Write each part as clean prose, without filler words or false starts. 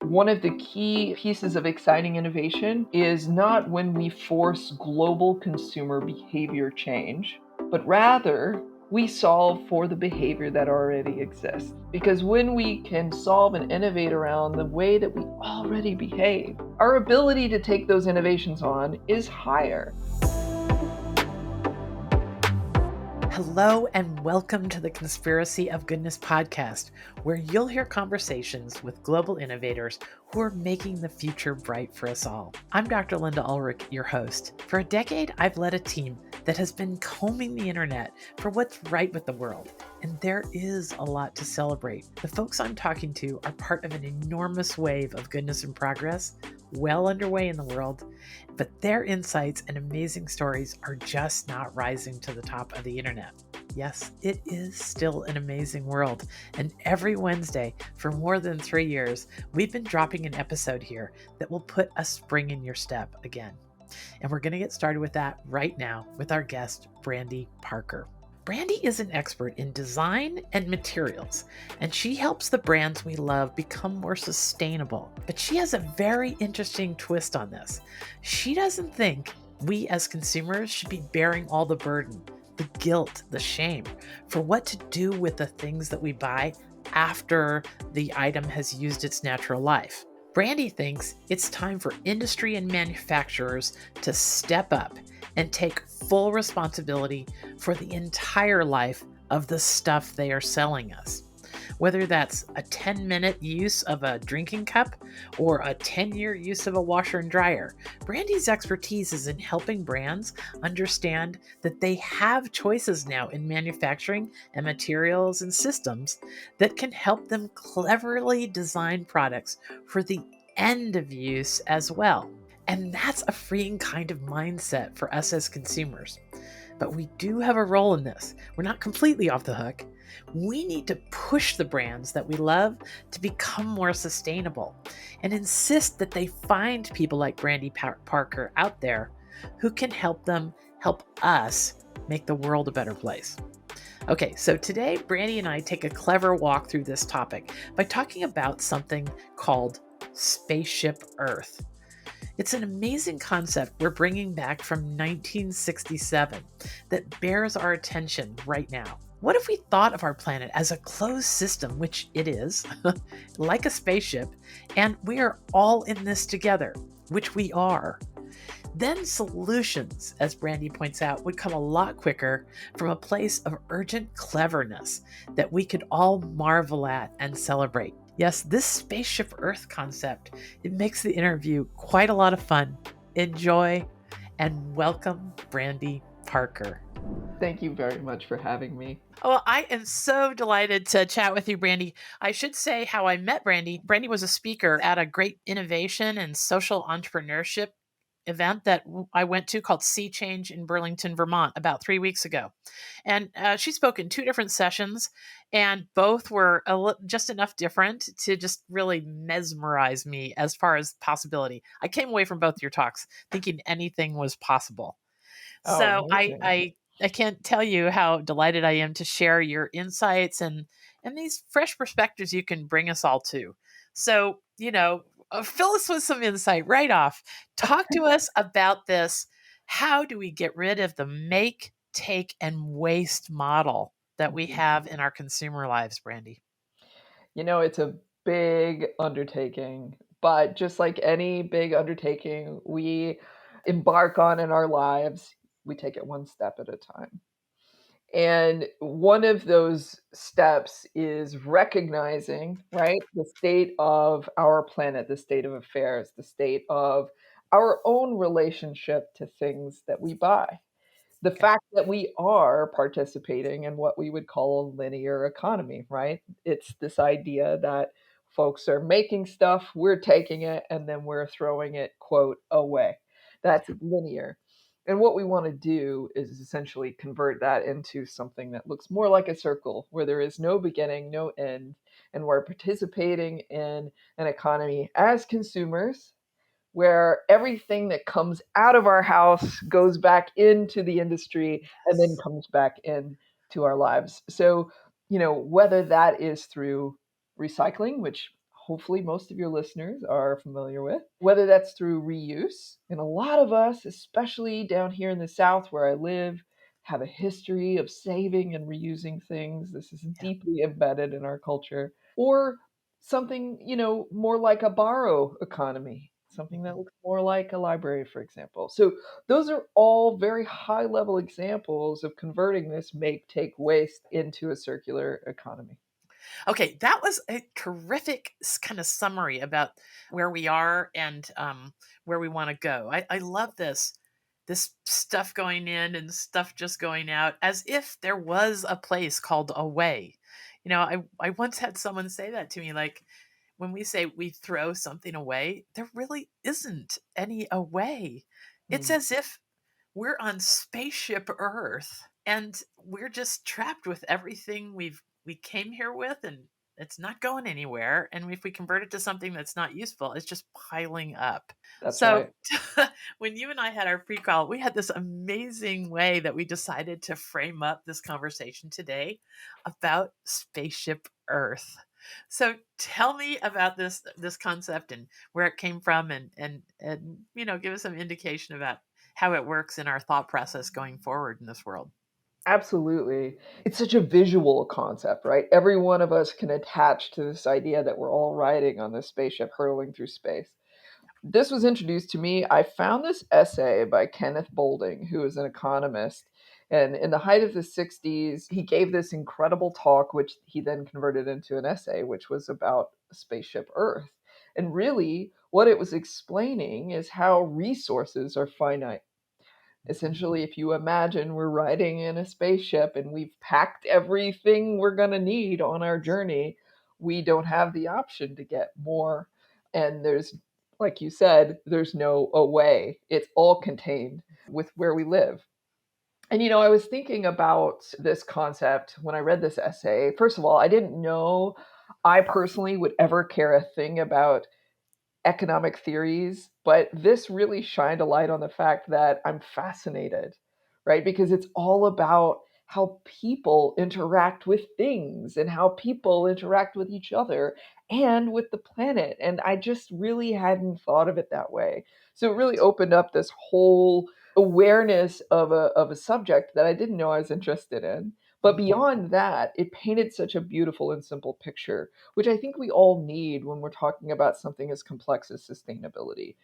One of the key pieces of exciting innovation is not when we force global consumer behavior change, but rather we solve for the behavior that already exists. Because when we can solve and innovate around the way that we already behave, our ability to take those innovations on is higher. Hello and welcome to the Conspiracy of Goodness podcast, where you'll hear conversations with global innovators who are making the future bright for us all. I'm Dr. Linda Ulrich, your host. For a decade, I've led a team that has been combing the internet for what's right with the world, and there is a lot to celebrate. The folks I'm talking to are part of an enormous wave of goodness and progress, well underway in the world, but their insights and amazing stories are just not rising to the top of the internet. Yes, it is still an amazing world, and every Wednesday for more than 3 years, we've been dropping an episode here that will put a spring in your step again. And we're going to get started with that right now with our guest, Brandi Parker. Brandi is an expert in design and materials, and she helps the brands we love become more sustainable. But she has a very interesting twist on this. She doesn't think we as consumers should be bearing all the burden, the guilt, the shame for what to do with the things that we buy after the item has used its natural life. Brandi thinks it's time for industry and manufacturers to step up and take full responsibility for the entire life of the stuff they are selling us. Whether that's a 10-minute use of a drinking cup or a 10-year use of a washer and dryer, Brandi's expertise is in helping brands understand that they have choices now in manufacturing and materials and systems that can help them cleverly design products for the end of use as well. And that's a freeing kind of mindset for us as consumers. But we do have a role in this. We're not completely off the hook. We need to push the brands that we love to become more sustainable and insist that they find people like Brandi Parker out there who can help them help us make the world a better place. Okay, so today Brandi and I take a clever walk through this topic by talking about something called Spaceship Earth. It's an amazing concept we're bringing back from 1967 that bears our attention right now. What if we thought of our planet as a closed system, which it is, like a spaceship, and we are all in this together, which we are? Then solutions, as Brandi points out, would come a lot quicker from a place of urgent cleverness that we could all marvel at and celebrate. Yes, this Spaceship Earth concept, it makes the interview quite a lot of fun. Enjoy and welcome Brandi Parker. Thank you very much for having me. Oh, I am so delighted to chat with you, Brandi. I should say how I met Brandi. Brandi was a speaker at a great innovation and social entrepreneurship event that I went to called Sea Change in Burlington, Vermont, about 3 weeks ago. And she spoke in 2 different sessions, and both were just enough different to just really mesmerize me as far as possibility. I came away from both your talks thinking anything was possible. So I can't tell you how delighted I am to share your insights and these fresh perspectives you can bring us all to. So, fill us with some insight right off. Talk to us about this. How do we get rid of the make, take, and waste model that we have in our consumer lives, Brandi? It's a big undertaking, but just like any big undertaking we embark on in our lives, we take it one step at a time. And one of those steps is recognizing, right, the state of our planet, the state of affairs, the state of our own relationship to things that we buy. The fact that we are participating in what we would call a linear economy, right? It's this idea that folks are making stuff, we're taking it, and then we're throwing it, quote, away. That's linear. And what we want to do is essentially convert that into something that looks more like a circle, where there is no beginning, no end, and we're participating in an economy as consumers where everything that comes out of our house goes back into the industry and then comes back into our lives. So, whether that is through recycling, which hopefully most of your listeners are familiar with, whether that's through reuse. And a lot of us, especially down here in the South where I live, have a history of saving and reusing things. This is Yeah. deeply embedded in our culture. Or something, more like a borrow economy, something that Mhm. looks more like a library, for example. So those are all very high level examples of converting this make, take, waste into a circular economy. Okay, that was a terrific kind of summary about where we are and where we want to go. I love this stuff going in and stuff just going out, as if there was a place called away. I once had someone say that to me, like, when we say we throw something away, there really isn't any away. It's Mm, as if we're on Spaceship Earth and we're just trapped with everything we came here with, and it's not going anywhere, and if we convert it to something that's not useful, it's just piling up. that's So right. when you and I had our pre-call, we had this amazing way that we decided to frame up this conversation today about Spaceship Earth. So tell me about this concept and where it came from, and give us some indication about how it works in our thought process going forward in this world. Absolutely. It's such a visual concept, right? Every one of us can attach to this idea that we're all riding on this spaceship hurtling through space. This was introduced to me. I found this essay by Kenneth Boulding, who is an economist. And in the height of the 60s, he gave this incredible talk, which he then converted into an essay, which was about Spaceship Earth. And really, what it was explaining is how resources are finite. Essentially, if you imagine we're riding in a spaceship and we've packed everything we're going to need on our journey, we don't have the option to get more. And there's, like you said, there's no away. It's all contained with where we live. And I was thinking about this concept when I read this essay. First of all, I didn't know I personally would ever care a thing about economic theories, but this really shined a light on the fact that I'm fascinated, right? Because it's all about how people interact with things and how people interact with each other and with the planet. And I just really hadn't thought of it that way. So it really opened up this whole awareness of a subject that I didn't know I was interested in. But Mhm. beyond that, it painted such a beautiful and simple picture, which I think we all need when we're talking about something as complex as sustainability.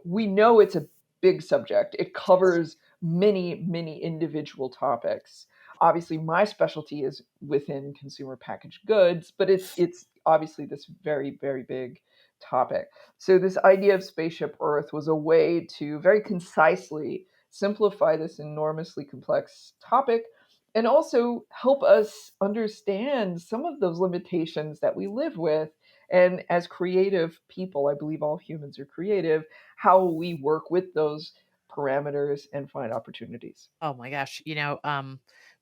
We know it's a big subject. It Yes. covers many, many individual topics. Obviously, my specialty is within consumer packaged goods, but it's obviously this very, very big topic. So this idea of Spaceship Earth was a way to very concisely simplify this enormously complex topic and also help us understand some of those limitations that we live with. And as creative people, I believe all humans are creative, how we work with those parameters and find opportunities. Oh my gosh.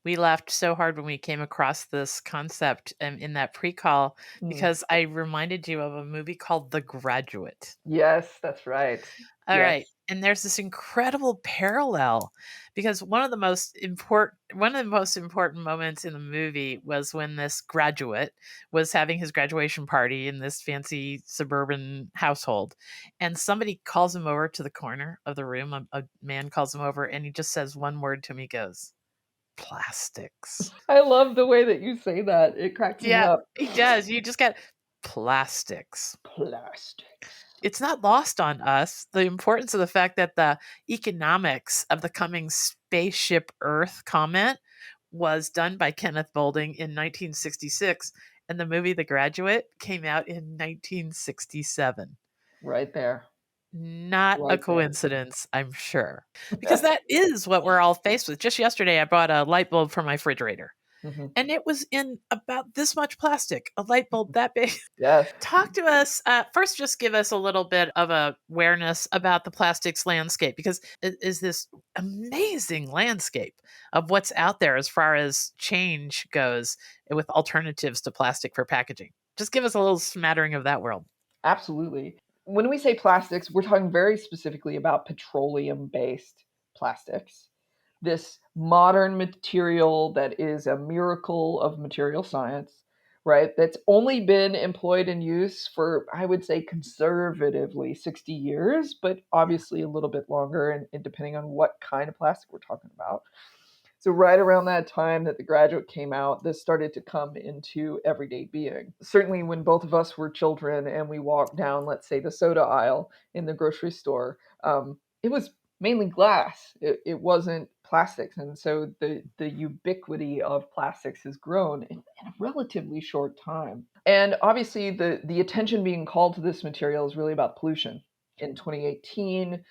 We laughed so hard when we came across this concept in that pre-call Mm. because I reminded you of a movie called The Graduate. Yes, that's right. All right. Yes. And there's this incredible parallel because one of the most important moments in the movie was when this graduate was having his graduation party in this fancy suburban household, and somebody calls him over to the corner of the room. A man calls him over and he just says one word to him. He goes, "Plastics." I love the way that you say that. It cracks me Yeah, up. he does. You just got plastics. Plastics. It's not lost on us the importance of the fact that the economics of the coming Spaceship Earth comment was done by Kenneth Boulding in 1966, and the movie The Graduate came out in 1967. Right there. Not a Right there. coincidence, I'm sure, because that is what we're all faced with. Just yesterday, I bought a light bulb for my refrigerator, Mhm. and it was in about this much plastic, a light bulb that big. Yes. Talk to us first. Just give us a little bit of awareness about the plastics landscape, because it is this amazing landscape of what's out there as far as change goes with alternatives to plastic for packaging. Just give us a little smattering of that world. Absolutely. When we say plastics, we're talking very specifically about petroleum based plastics. This modern material that is a miracle of material science, right? That's only been employed in use for, I would say, conservatively 60 years, but obviously a little bit longer, and depending on what kind of plastic we're talking about. So, right around that time that The Graduate came out, this started to come into everyday being. Certainly, when both of us were children and we walked down, let's say, the soda aisle in the grocery store, it was mainly glass. It wasn't plastics. And so the ubiquity of plastics has grown in a relatively short time. And obviously, the attention being called to this material is really about pollution. In 2018,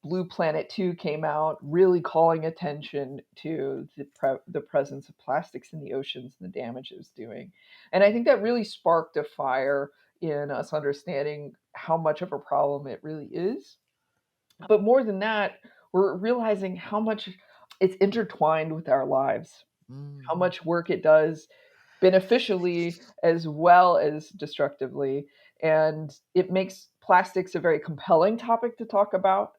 Blue Planet 2 came out, really calling attention to the presence of plastics in the oceans and the damage it was doing. And I think that really sparked a fire in us understanding how much of a problem it really is. But more than that, we're realizing how much it's intertwined with our lives, how Mm. much work it does beneficially as well as destructively. And it makes plastics a very compelling topic to talk about,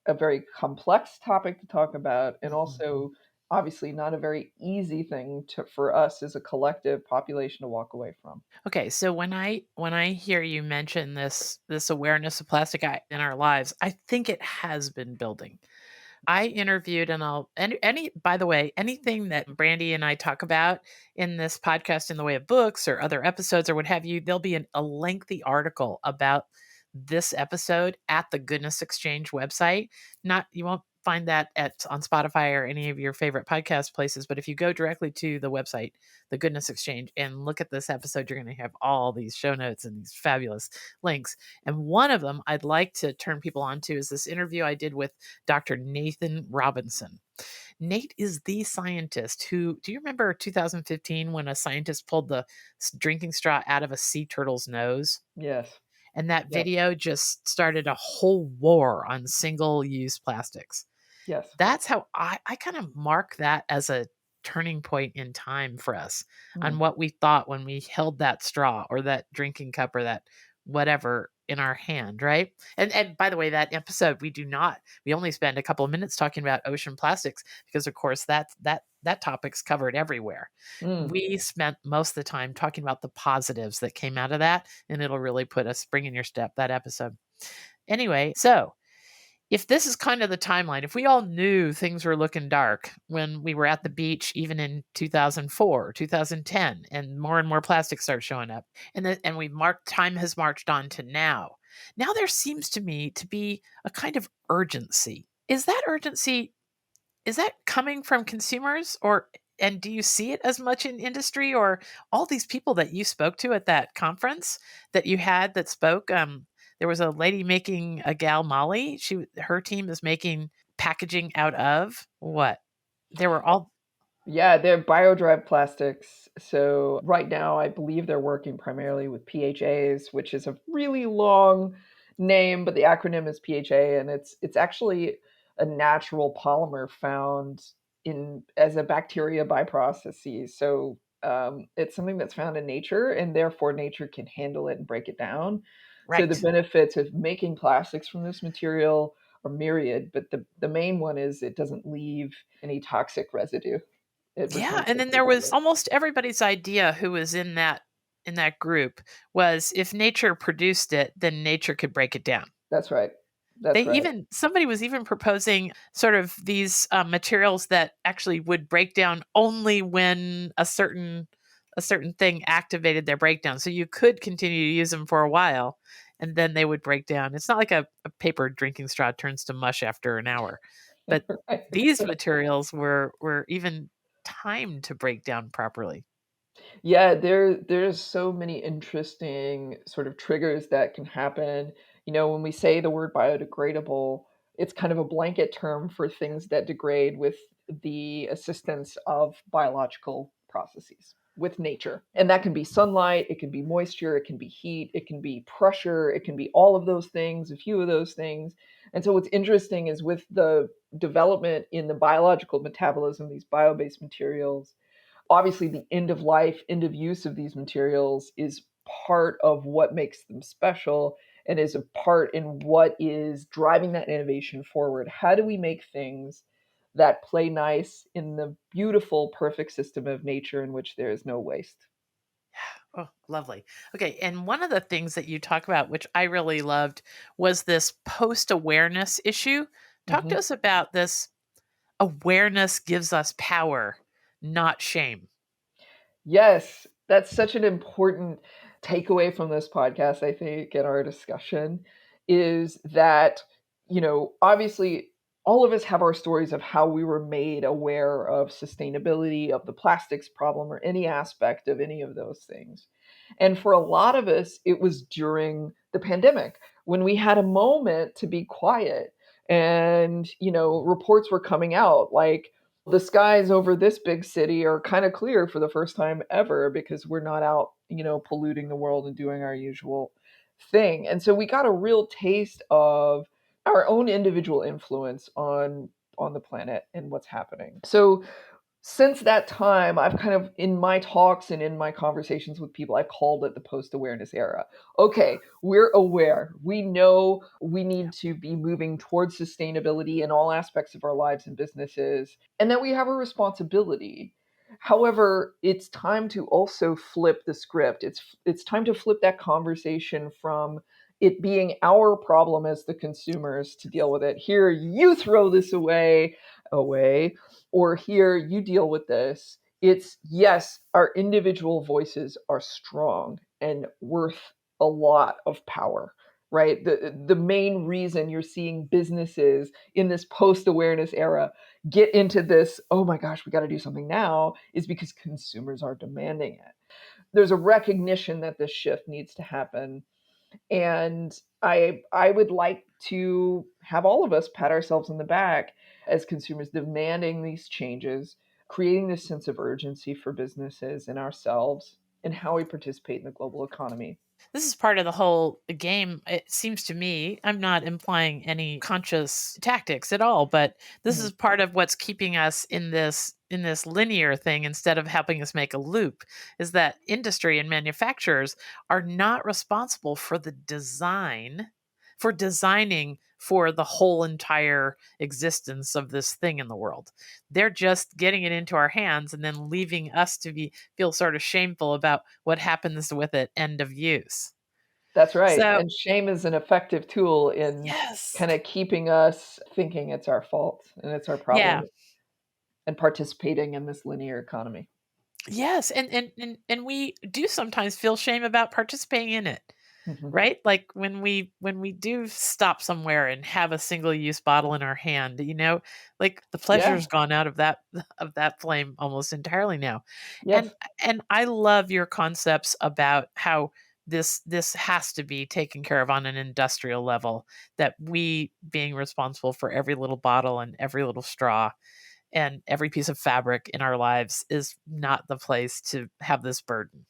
a very complex topic to talk about, and Mhm. also obviously not a very easy thing for us as a collective population to walk away from. Okay, so when I hear you mention this awareness of plastic in our lives, I think it has been building. I interviewed, and I'll any by the way, anything that Brandy and I talk about in this podcast in the way of books or other episodes or what have you, there'll be a lengthy article about this episode at the Goodness Exchange website. Not you won't find that at on Spotify or any of your favorite podcast places, but if you go directly to the website, the Goodness Exchange, and look at this episode, you're going to have all these show notes and these fabulous links. And one of them I'd like to turn people on to is this interview I did with Dr. Nathan Robinson. Nate is the scientist who, do you remember 2015 when a scientist pulled the drinking straw out of a sea turtle's nose? Yes. And that Yes. video just started a whole war on single use plastics. Yes. That's how I kind of mark that as a turning point in time for us on Mm. what we thought when we held that straw or that drinking cup or that whatever in our hand, right? And by the way, that episode we only spend a couple of minutes talking about ocean plastics because of course that topic's covered everywhere. Mm. We spent most of the time talking about the positives that came out of that, and it'll really put a spring in your step, that episode. Anyway, so if this is kind of the timeline, if we all knew things were looking dark when we were at the beach, even in 2004, 2010, and more plastics start showing up, and time has marched on to now. Now there seems to me to be a kind of urgency. Is that urgency is that coming from consumers, or and do you see it as much in industry, or all these people that you spoke to at that conference that you had that spoke? There was a lady making a gal Molly. Her team is making packaging out of what? There were all Yeah, they're bio-derived plastics. So right now, I believe they're working primarily with PHAs, which is a really long name, but the acronym is PHA, and it's actually a natural polymer found in as a bacteria by processes. So it's something that's found in nature, and therefore nature can handle it and break it down. So the right. benefits of making plastics from this material are myriad, but the main one is it doesn't leave any toxic residue. It Yeah, returns and to then there was nature. almost everybody's idea who was in that group was if nature produced it, then nature could break it down. That's right. They That's right. even somebody was even proposing sort of these materials that actually would break down only when a certain thing activated their breakdown. So you could continue to use them for a while, and then they would break down. It's not like a paper drinking straw turns to mush after an hour, but Right. these materials were even timed to break down properly. Yeah, there's so many interesting sort of triggers that can happen. When we say the word biodegradable, it's kind of a blanket term for things that degrade with the assistance of biological processes with nature. And that can be sunlight, it can be moisture, it can be heat, it can be pressure, it can be all of those things, a few of those things. And so what's interesting is with the development in the biological metabolism, these bio-based materials, obviously the end of life, end of use of these materials is part of what makes them special and is a part in what is driving that innovation forward. How do we make things that play nice in the beautiful, perfect system of nature in which there is no waste? Oh, lovely. Okay. And one of the things that you talk about, which I really loved, was this post awareness issue. Talk Mhm. to us about this. Awareness gives us power, not shame. Yes, that's such an important takeaway from this podcast, I think, in our discussion is that, obviously all of us have our stories of how we were made aware of sustainability, of the plastics problem, or any aspect of any of those things. And for a lot of us, it was during the pandemic when we had a moment to be quiet and, reports were coming out like, the skies over this big city are kind of clear for the first time ever because we're not out, polluting the world and doing our usual thing. And so we got a real taste of our own individual influence on the planet and what's happening. So since that time, I've kind of, in my talks and in my conversations with people, I called it the post awareness era. Okay, we're aware. We know we Yeah. need to be moving towards sustainability in all aspects of our lives and businesses, and that we have a responsibility. However, it's time to also flip the script. It's time to flip that conversation from it being our problem as the consumers to deal with it. Here, you throw this away, or here you deal with this. It's yes, our individual voices are strong and worth a lot of power, right? The main reason you're seeing businesses in this post awareness era get into this, oh my gosh, we got to do something now, is because consumers are demanding it. There's a recognition that this shift needs to happen, and I would like to have all of us pat ourselves on the back as consumers demanding these changes, creating this sense of urgency for businesses and ourselves and how we participate in the global economy. This is part of the whole game. It seems to me, I'm not implying any conscious tactics at all, but this Mhm. is part of what's keeping us in this linear thing instead of helping us make a loop, is that industry and manufacturers are not responsible for the design, for designing for the whole entire existence of this thing in the world. They're just getting it into our hands and then leaving us to be feel sort of shameful about what happens with it end of use. That's right. So, And shame is an effective tool in yes. kind of keeping us thinking it's our fault and it's our Yeah. problem and participating in this linear economy. Yes, and we do sometimes feel shame about participating in it. Mhm. Right? Like when we do stop somewhere and have a single use bottle in our hand, like the Yeah. pleasure's gone out of that of that flame almost entirely now. And Yes. and I love your concepts about how this has to be taken care of on an industrial level, that we being responsible for every little bottle and every little straw and every piece of fabric in our lives is not the place to have this burden.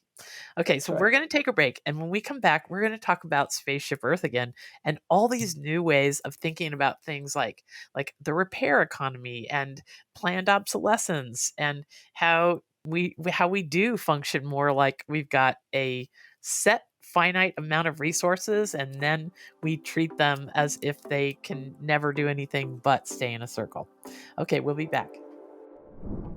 Okay, That's so right. we're going to take a break. And when we come back, we're going to talk about Spaceship Earth again and all these new ways of thinking about things like the repair economy and planned obsolescence, and how we do function more like we've got a set finite amount of resources, and then we treat them as if they can never do anything but stay in a circle. Okay, we'll be back.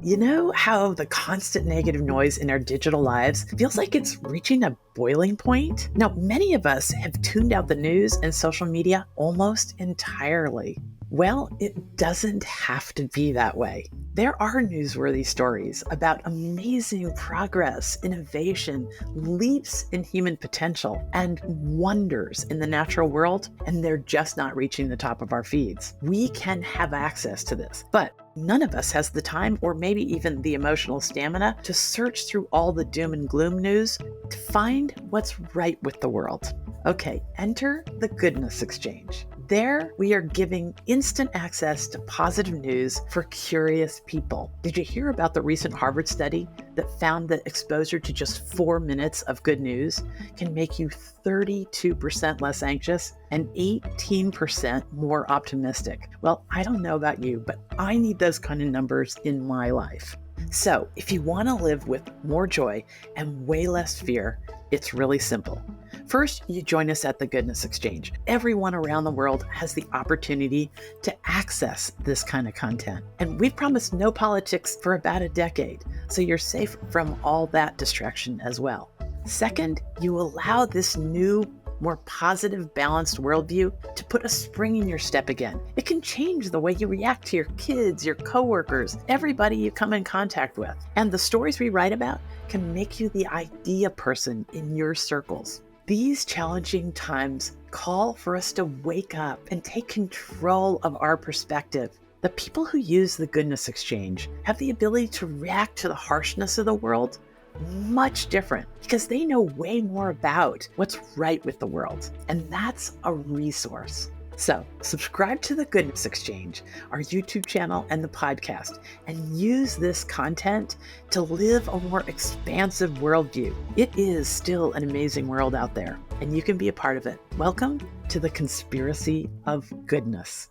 You know how the constant negative noise in our digital lives feels like it's reaching a boiling point? Now, many of us have tuned out the news and social media almost entirely. Well, it doesn't have to be that way. There are newsworthy stories about amazing progress, innovation, leaps in human potential, and wonders in the natural world, and they're just not reaching the top of our feeds. We can have access to this, but none of us has the time or maybe even the emotional stamina to search through all the doom and gloom news to find what's right with the world. Okay, enter the Goodness Exchange. There, we are giving instant access to positive news for curious people. Did you hear about the recent Harvard study that found that exposure to just 4 minutes of good news can make you 32% less anxious and 18% more optimistic? Well, I don't know about you, but I need those kind of numbers in my life. So, if you want to live with more joy and way less fear, it's really simple. First, you join us at the Goodness Exchange. Everyone around the world has the opportunity to access this kind of content. And we've promised no politics for about a decade, so you're safe from all that distraction as well. Second, you allow this new, more positive, balanced worldview to put a spring in your step again. It can change the way you react to your kids, your coworkers, everybody you come in contact with. And the stories we write about can make you the idea person in your circles. These challenging times call for us to wake up and take control of our perspective. The people who use the goodness exchange have the ability to react to the harshness of the world much different because they know way more about what's right with the world. And that's a resource. So subscribe to the Goodness Exchange, our YouTube channel and the podcast, and use this content to live a more expansive worldview. It is still an amazing world out there, and you can be a part of it. Welcome to the Conspiracy of Goodness.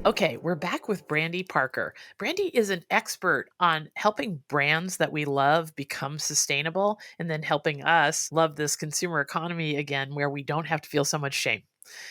Okay, we're back with Brandi Parker. Brandi is an expert on helping brands that we love become sustainable and then helping us love this consumer economy again where we don't have to feel so much shame.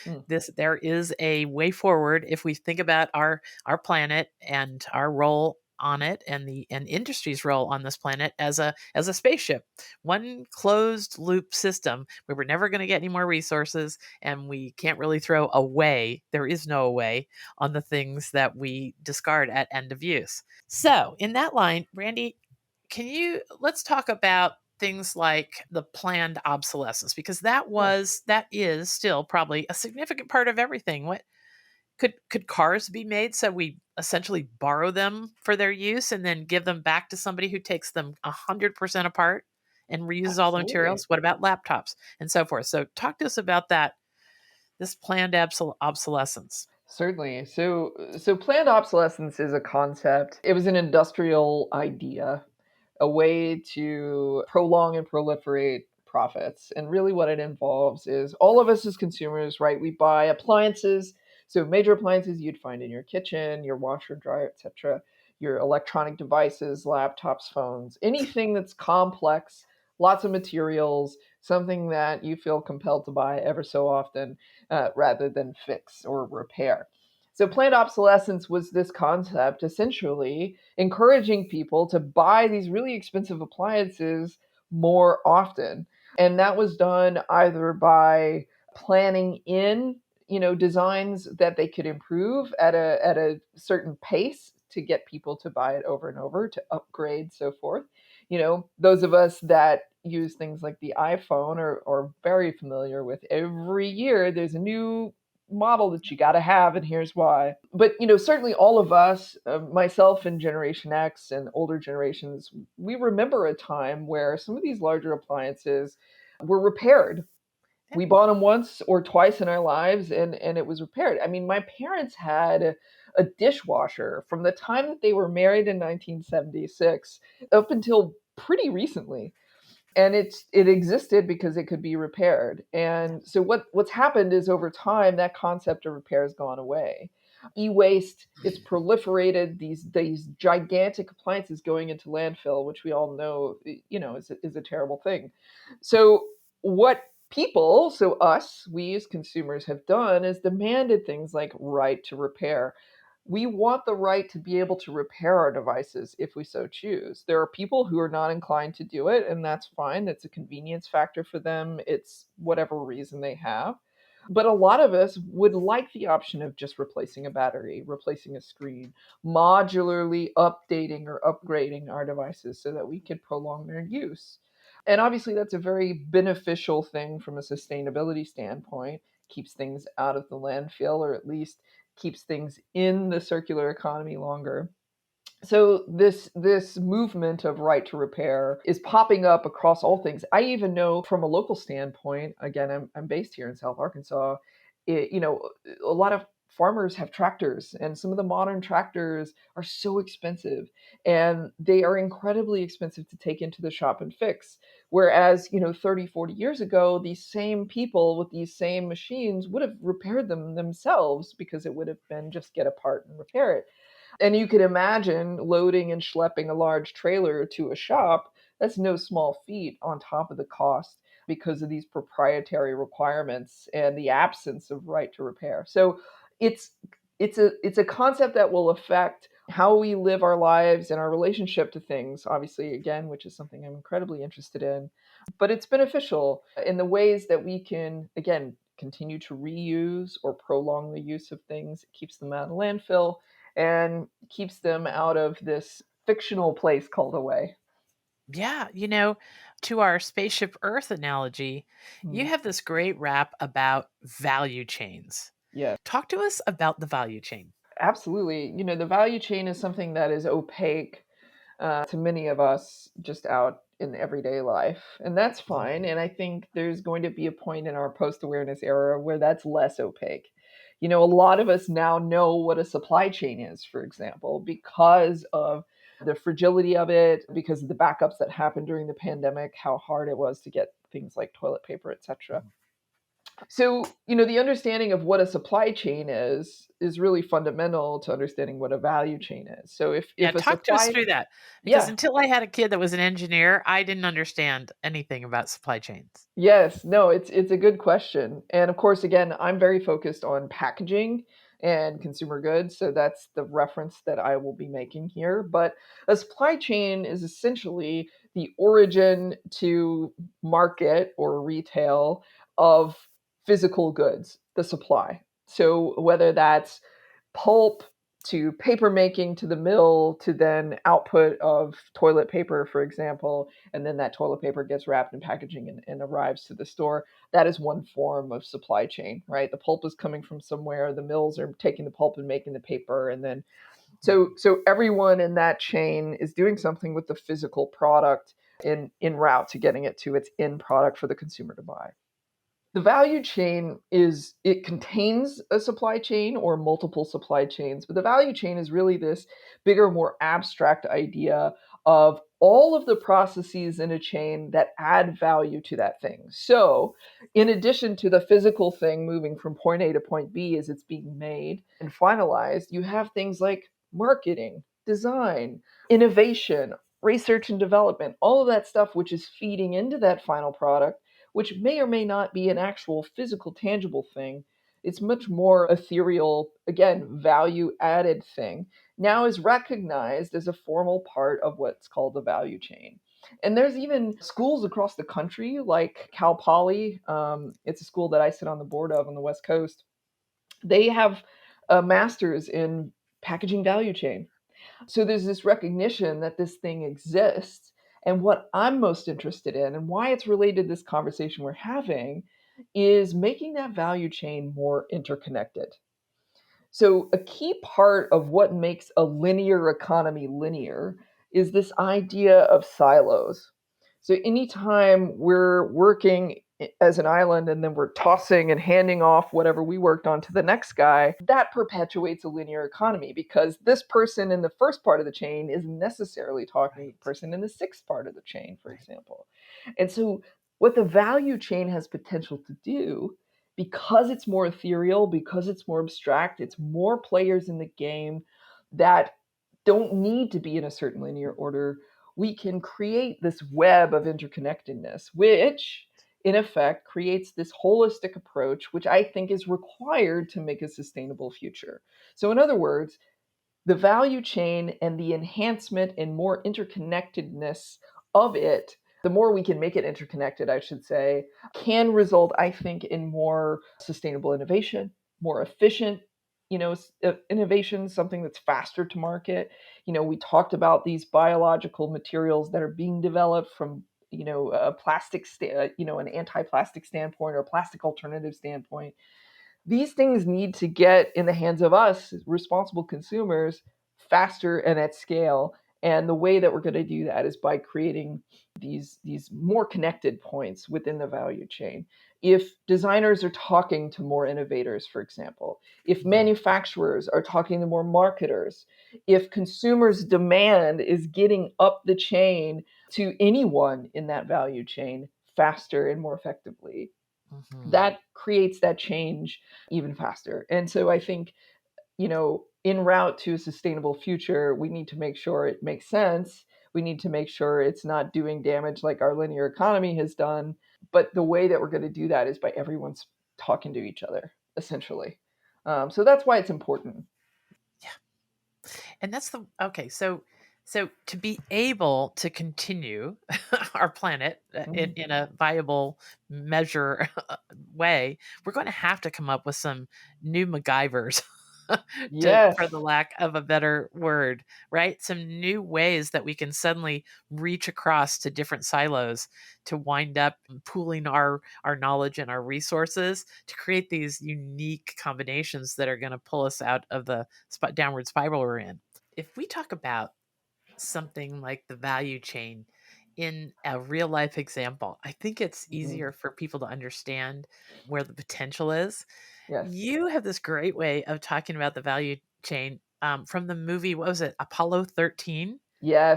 Mm. There is a way forward if we think about our planet and our role on it and industry's role on this planet as a spaceship, one closed loop system where we're never going to get any more resources and we can't really throw away, there is no away on the things that we discard at end of use. So in that line, Brandi, let's talk about things like the planned obsolescence, because Yeah. that is still probably a significant part of everything. What could cars be made so we essentially borrow them for their use and then give them back to somebody who takes them 100% apart and reuses all the Absolutely. materials? What about laptops and so forth? So talk to us about that, this planned obsolescence. Certainly. So planned obsolescence is a concept. It was an industrial idea, a way to prolong and proliferate profits. And really what it involves is all of us as consumers, right? We buy appliances. So major appliances you'd find in your kitchen, your washer, dryer, etc., your electronic devices, laptops, phones, anything that's complex, lots of materials, something that you feel compelled to buy ever so often rather than fix or repair. So, planned obsolescence was this concept essentially encouraging people to buy these really expensive appliances more often. And that was done either by planning in designs that they could improve at a certain pace to get people to buy it over and over, to upgrade, so forth. Those of us that use things like the iPhone are very familiar with every year there's a new model that you got to have, and here's why. But certainly all of us, myself and Generation X and older generations, we remember a time where some of these larger appliances were repaired. Yeah. We bought them once or twice in our lives, and it was repaired. I mean, my parents had a dishwasher from the time that they were married in 1976 up until pretty recently, and it existed because it could be repaired. And so what's happened is over time that concept of repair has gone away. E-waste, it's proliferated, these gigantic appliances going into landfill, which we all know is a terrible thing. So what people, so us, we as consumers have done is demanded things like right to repair. We want the right to be able to repair our devices if we so choose. There are people who are not inclined to do it, and that's fine. It's a convenience factor for them. It's whatever reason they have. But a lot of us would like the option of just replacing a battery, replacing a screen, modularly updating or upgrading our devices so that we can prolong their use. And obviously, that's a very beneficial thing from a sustainability standpoint. Keeps things out of the landfill, or at least keeps things in the circular economy longer. So this movement of right to repair is popping up across all things. I even know from a local standpoint, again, I'm based here in South Arkansas, a lot of farmers have tractors, and some of the modern tractors are so expensive, and they are incredibly expensive to take into the shop and fix. Whereas 30, 40 years ago, these same people with these same machines would have repaired them themselves because it would have been just get a part and repair it. And you could imagine loading and schlepping a large trailer to a shop. That's no small feat on top of the cost because of these proprietary requirements and the absence of right to repair. So it's it's a concept that will affect how we live our lives and our relationship to things, obviously, again, which is something I'm incredibly interested in. But it's beneficial in the ways that we can, again, continue to reuse or prolong the use of things. It keeps them out of landfill and keeps them out of this fictional place called away. Yeah, to our Spaceship Earth analogy, you Hmm. have this great rap about value chains. Yeah. Talk to us about the value chain. Absolutely. The value chain is something that is opaque to many of us just out in everyday life. And that's fine. Mhm. And I think there's going to be a point in our post awareness era where that's less opaque. A lot of us now know what a supply chain is, for example, because of the fragility of it, because of the backups that happened during the pandemic, how hard it was to get things like toilet paper, etc. So, the understanding of what a supply chain is really fundamental to understanding what a value chain is. So Yeah, if a talk to us supply through that because yeah, until I had a kid that was an engineer, I didn't understand anything about supply chains. yes, no, it's a good question. And of course, again, I'm very focused on packaging and consumer goods, so that's the reference that I will be making here. But a supply chain is essentially the origin to market or retail of physical goods, the supply. So whether that's pulp to paper making to the mill to then output of toilet paper, for example, and then that toilet paper gets wrapped in packaging and arrives to the store. That is one form of supply chain, right? The pulp is coming from somewhere, the mills are taking the pulp and making the paper, and then so everyone in that chain is doing something with the physical product in route to getting it to its end product for the consumer to buy. The value chain is it contains a supply chain or multiple supply chains, but the value chain is really this bigger, more abstract idea of all of the processes in a chain that add value to that thing. So in addition to the physical thing moving from point A to point B as it's being made and finalized, you have things like marketing, design, innovation, research and development, all of that stuff which is feeding into that final product, which may or may not be an actual physical, tangible thing. It's much more ethereal, again, value added thing, now is recognized as a formal part of what's called the value chain. And there's even schools across the country, like Cal Poly. It's a school that I sit on the board of on the West Coast. They have a master's in packaging value chain. So there's this recognition that this thing exists. And what I'm most interested in and why it's related to this conversation we're having is making that value chain more interconnected. So, a key part of what makes a linear economy linear is this idea of silos. So, anytime we're working as an island and then we're tossing and handing off whatever we worked on to the next guy, that perpetuates a linear economy because this person in the first part of the chain isn't necessarily talking to the Right. person in the sixth part of the chain, for Right. example. And so, what the value chain has potential to do because it's more ethereal, because it's more abstract, it's more players in the game that don't need to be in a certain linear order. We can create this web of interconnectedness, which in effect creates this holistic approach, which I think is required to make a sustainable future. So, in other words, the value chain and the enhancement and more interconnectedness of it, the more we can make it interconnected, I should say, can result, I think, in more sustainable innovation, more efficient, innovation, something that's faster to market. We talked about these biological materials that are being developed from a plastic, an anti-plastic standpoint or a plastic alternative standpoint. These things need to get in the hands of us, responsible consumers, faster and at scale. And the way that we're going to do that is by creating these more connected points within the value chain. If designers are talking to more innovators, for example, if Mhm. manufacturers are talking to more marketers, if consumers' demand is getting up the chain to anyone in that value chain faster and more effectively, Mhm. that creates that change even faster. And so I think, in route to a sustainable future, we need to make sure it makes sense. We need to make sure it's not doing damage like our linear economy has done. But the way that we're going to do that is by everyone's talking to each other, essentially. So that's why it's important. Yeah. And that's the okay. So to be able to continue our planet Mhm. in a viable measure way, we're going to have to come up with some new MacGyvers, for the Yes, lack of a better word, right? Some new ways that we can suddenly reach across to different silos to wind up pooling our knowledge and our resources to create these unique combinations that are going to pull us out of the downward spiral we're in. If we talk about something like the value chain in a real life example, I think it's mhm, easier for people to understand where the potential is. yes, You have this great way of talking about the value chain from the movie, what was it, Apollo 13?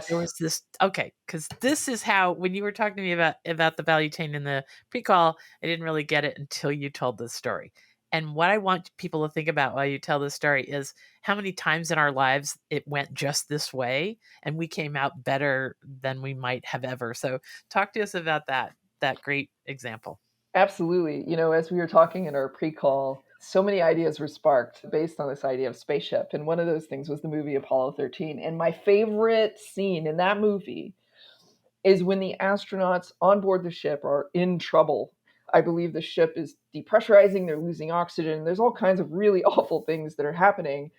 There yes. was this okay, because this is how when you were talking to me about the value chain in the pre-call, I didn't really get it until you told this story. And what I want people to think about while you tell this story is how many times in our lives it went just this way and we came out better than we might have ever. So talk to us about that great example. Absolutely. As we were talking in our pre-call, so many ideas were sparked based on this idea of spaceship. And one of those things was the movie Apollo 13. And my favorite scene in that movie is when the astronauts on board the ship are in trouble. I believe the ship is depressurizing, they're losing oxygen. There's all kinds of really awful things that are happening.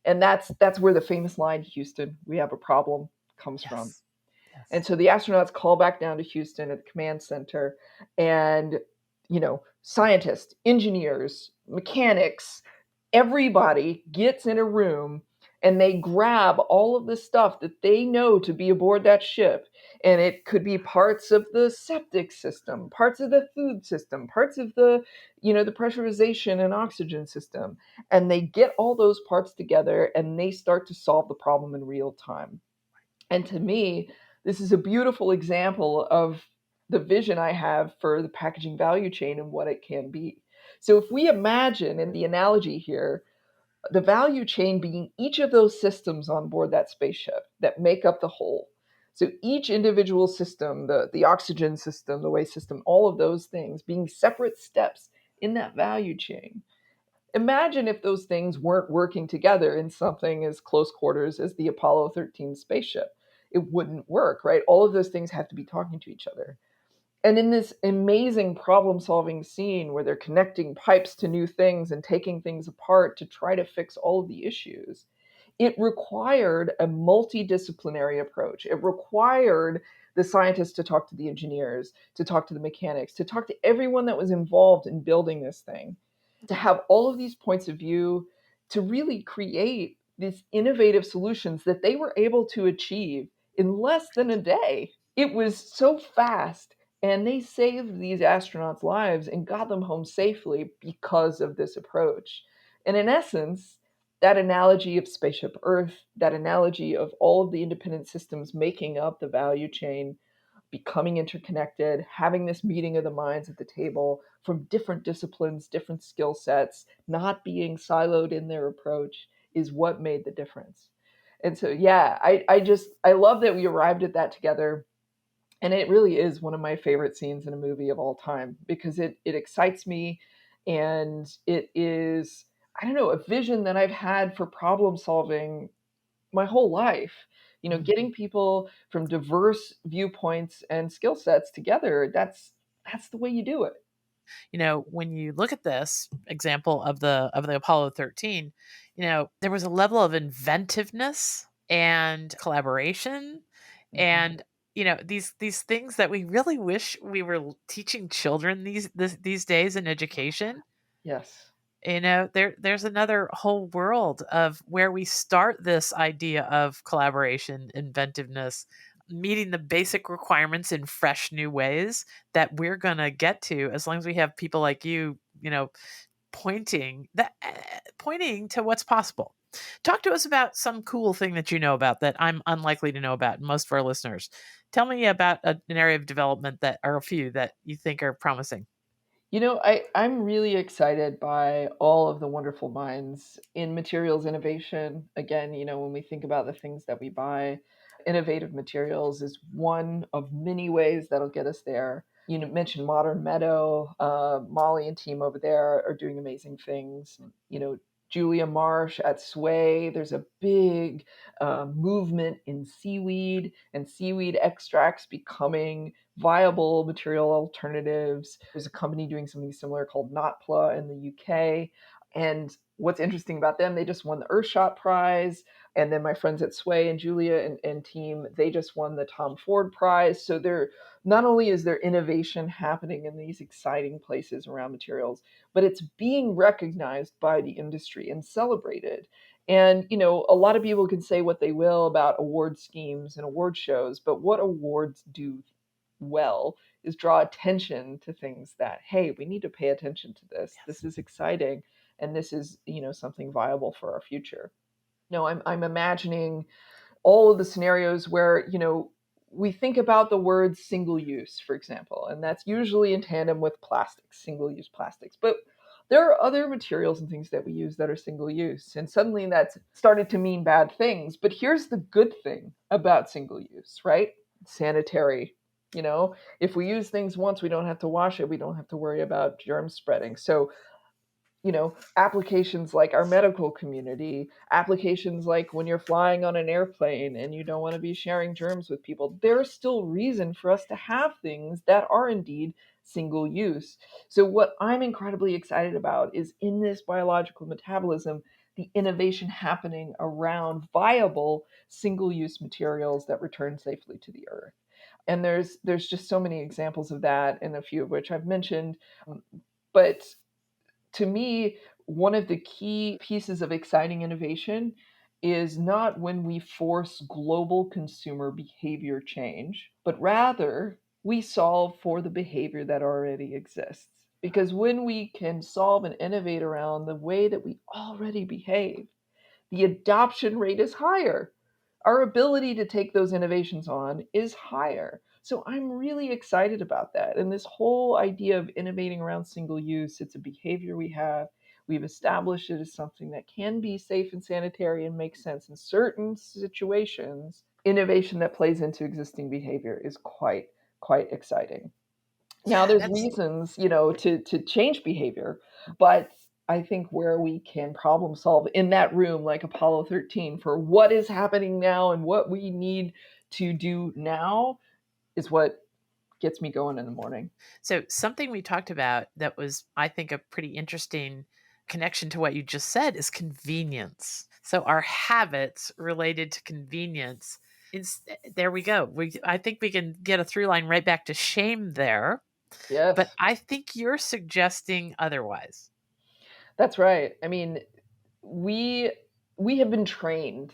And that's where the famous line, Houston, we have a problem, comes from. Yes. And Yes. so the astronauts call back down to Houston at the command center, and scientists, engineers, mechanics, everybody gets in a room and they grab all of the stuff that they know to be aboard that ship. And it could be parts of the septic system, parts of the food system, parts of the pressurization and oxygen system. And they get all those parts together and they start to solve the problem in real time. And to me, this is a beautiful example of the vision I have for the packaging value chain and what it can be. So if we imagine in the analogy here, the value chain being each of those systems on board that spaceship that make up the whole. So each individual system, the oxygen system, the waste system, all of those things being separate steps in that value chain. Imagine if those things weren't working together in something as close quarters as the Apollo 13 spaceship. It wouldn't work, right? All of those things have to be talking to each other. And in this amazing problem solving scene where they're connecting pipes to new things and taking things apart to try to fix all of the issues, it required a multidisciplinary approach. It required the scientists to talk to the engineers, to talk to the mechanics, to talk to everyone that was involved in building this thing, to have all of these points of view, to really create these innovative solutions that they were able to achieve in less than a day. It was so fast, and they saved these astronauts' lives and got them home safely because of this approach. And in essence, that analogy of Spaceship Earth, that analogy of all of the independent systems making up the value chain, becoming interconnected, having this meeting of the minds at the table from different disciplines, different skill sets, not being siloed in their approach is what made the difference. And so, yeah, I love that we arrived at that together. And it really is one of my favorite scenes in a movie of all time because it excites me, and it is, I don't know, a vision that I've had for problem solving my whole life. Mhm. Getting people from diverse viewpoints and skill sets together, that's the way you do it. When you look at this example of the Apollo 13, there was a level of inventiveness and collaboration Mhm. and these things that we really wish we were teaching children these days in education. Yes. There's another whole world of where we start this idea of collaboration, inventiveness, meeting the basic requirements in fresh new ways that we're going to get to as long as we have people like you pointing to what's possible. Talk to us about some cool thing that you know about that I'm unlikely to know about, and most of our listeners. Tell me about an area of development that, or a few that you think are promising. I'm really excited by all of the wonderful minds in materials innovation. Again, when we think about the things that we buy, innovative materials is one of many ways that'll get us there. You mentioned Modern Meadow. Molly and team over there are doing amazing things. Julia Marsh at Sway. There's a big movement in seaweed and seaweed extracts becoming viable material alternatives. There's a company doing something similar called Notpla in the UK. And what's interesting about them, they just won the Earthshot Prize. And then my friends at Sway and Julia and team, they just won the Tom Ford Prize. So they're not only is there innovation happening in these exciting places around materials, but it's being recognized by the industry and celebrated. And, a lot of people can say what they will about award schemes and award shows, but what awards do well is draw attention to things that, hey, we need to pay attention to this. Yes. This is exciting. And this is, something viable for our future. No, I'm imagining all of the scenarios where, we think about the word single use, for example, and that's usually in tandem with plastics, single use plastics. But there are other materials and things that we use that are single use. And suddenly that's started to mean bad things. But here's the good thing about single use, right? Sanitary. If we use things once, we don't have to wash it. We don't have to worry about germ spreading. So applications like our medical community, applications like when you're flying on an airplane and you don't want to be sharing germs with people, there's still reason for us to have things that are indeed single use. So, what I'm incredibly excited about is in this biological metabolism, the innovation happening around viable single use materials that return safely to the earth. And there's just so many examples of that, and a few of which I've mentioned. But to me, one of the key pieces of exciting innovation is not when we force global consumer behavior change, but rather we solve for the behavior that already exists. Because when we can solve and innovate around the way that we already behave, the adoption rate is higher. Our ability to take those innovations on is higher. So I'm really excited about that. And this whole idea of innovating around single use, it's a behavior we have. We've established it as something that can be safe and sanitary and make sense in certain situations. Innovation that plays into existing behavior is quite exciting. Now, Yeah, there's that's reasons, to change behavior, but I think where we can problem solve in that room, like Apollo 13, for what is happening now and what we need to do now is what gets me going in the morning. so something we talked about that was, I think, a pretty interesting connection to what you just said is convenience. So our habits related to convenience is there we go. I think we can get a through line right back to shame there, but Yes, I think you're suggesting otherwise. that's right. I mean, we we have been trained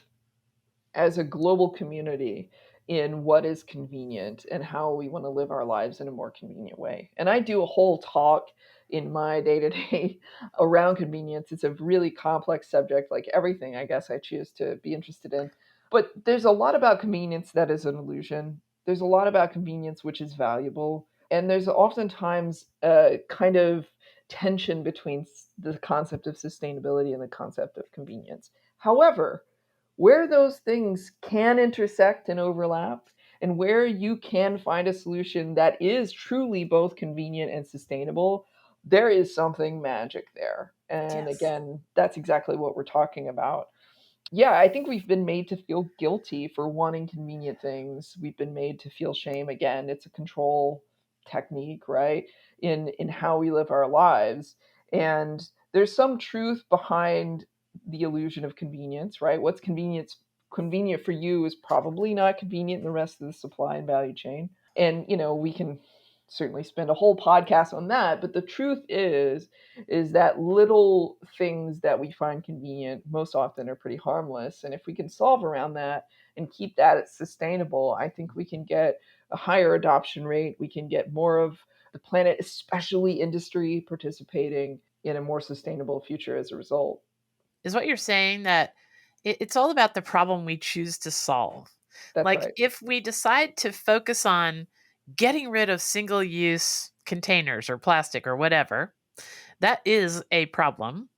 as a global community in what is convenient and how we want to live our lives in a more convenient way. And I do a whole talk in my day to day around convenience. It's a really complex subject, like everything I guess I choose to be interested in. But there's a lot about convenience that is an illusion. There's a lot about convenience which is valuable. And there's oftentimes a kind of tension between the concept of sustainability and the concept of convenience. However, where those things can intersect and overlap, and where you can find a solution that is truly both convenient and sustainable, there is something magic there. And Yes. again, that's exactly what we're talking about. Yeah, I think we've been made to feel guilty for wanting convenient things. We've been made to feel shame. Again, it's a control technique, right? In how we live our lives. And there's some truth behind the illusion of convenience, right? What's convenient for you is probably not convenient in the rest of the supply and value chain. And we can certainly spend a whole podcast on that, but the truth is that little things that we find convenient most often are pretty harmless. And if we can solve around that and keep that sustainable, I think we can get a higher adoption rate. We can get more of the planet, especially industry, participating in a more sustainable future as a result. Is what you're saying that it's all about the problem we choose to solve. That's Like right. if we decide to focus on getting rid of single use containers or plastic or whatever, that is a problem.